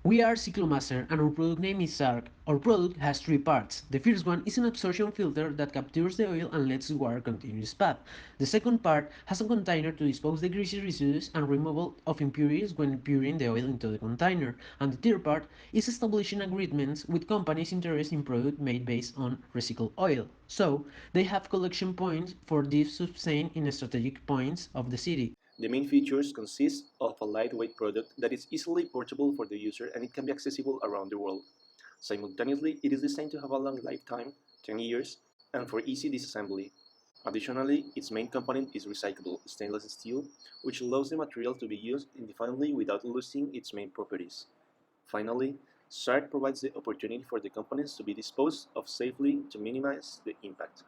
We are Ciclo and our product name is Arc. Our product has three parts. The first one is an absorption filter that captures the oil and lets the water continue its path. The second part has a container to dispose the greasy residues and removal of impurities when pouring the oil into the container. And the third part is establishing agreements with companies interested in products made based on recycled oil. So, they have collection points for this substance in strategic points of the city. The main features consist of a lightweight product that is easily portable for the user and it can be accessible around the world. Simultaneously, it is designed to have a long lifetime, 10 years, and for easy disassembly. Additionally, its main component is recyclable stainless steel, which allows the material to be used indefinitely without losing its main properties. Finally, SART provides the opportunity for the components to be disposed of safely to minimize the impact.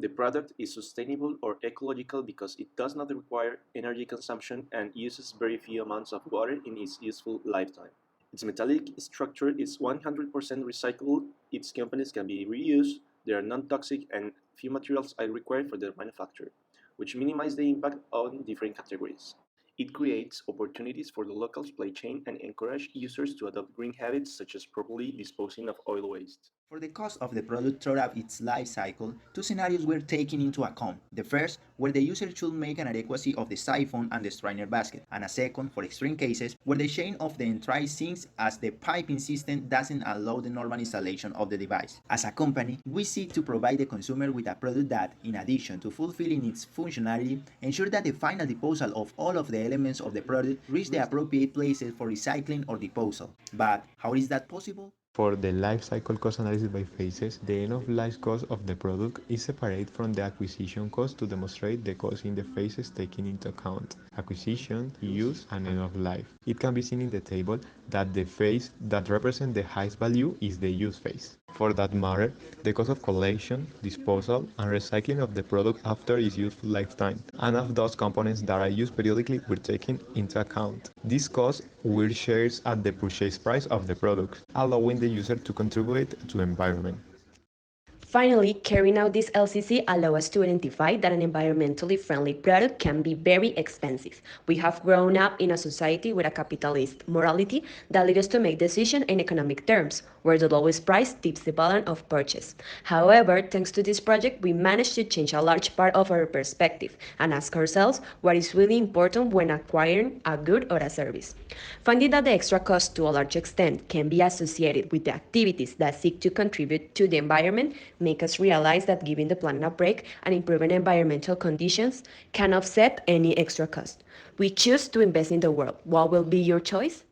The product is sustainable or ecological because it does not require energy consumption and uses very few amounts of water in its useful lifetime. Its metallic structure is 100% recyclable, its components can be reused, they are non-toxic, and few materials are required for their manufacture, which minimize the impact on different categories. It creates opportunities for the local supply chain and encourage users to adopt green habits such as properly disposing of oil waste. For the cost of the product throughout its life cycle, two scenarios were taken into account. The first, where the user should make an adequacy of the siphon and the strainer basket, and a second, for extreme cases, where the chain of the entry sinks as the piping system doesn't allow the normal installation of the device. As a company, we seek to provide the consumer with a product that, in addition to fulfilling its functionality, ensure that the final disposal of all of the elements of the product reach the appropriate places for recycling or disposal. But how is that possible? For the life cycle cost analysis by phases, the end of life cost of the product is separate from the acquisition cost to demonstrate the cost in the phases taking into account acquisition, use, and end of life. It can be seen in the table that the phase that represents the highest value is the use phase. For that matter, the cost of collection, disposal, and recycling of the product after its useful lifetime, and of those components that are used periodically were taken into account. These costs were shared at the purchase price of the product, allowing the user to contribute to the environment. Finally, carrying out this LCC allows us to identify that an environmentally friendly product can be very expensive. We have grown up in a society with a capitalist morality that leads us to make decisions in economic terms, where the lowest price tips the balance of purchase. However, thanks to this project, we managed to change a large part of our perspective and ask ourselves what is really important when acquiring a good or a service. Finding that the extra cost to a large extent can be associated with the activities that seek to contribute to the environment make us realize that giving the planet a break and improving environmental conditions can offset any extra cost. We choose to invest in the world. What will be your choice?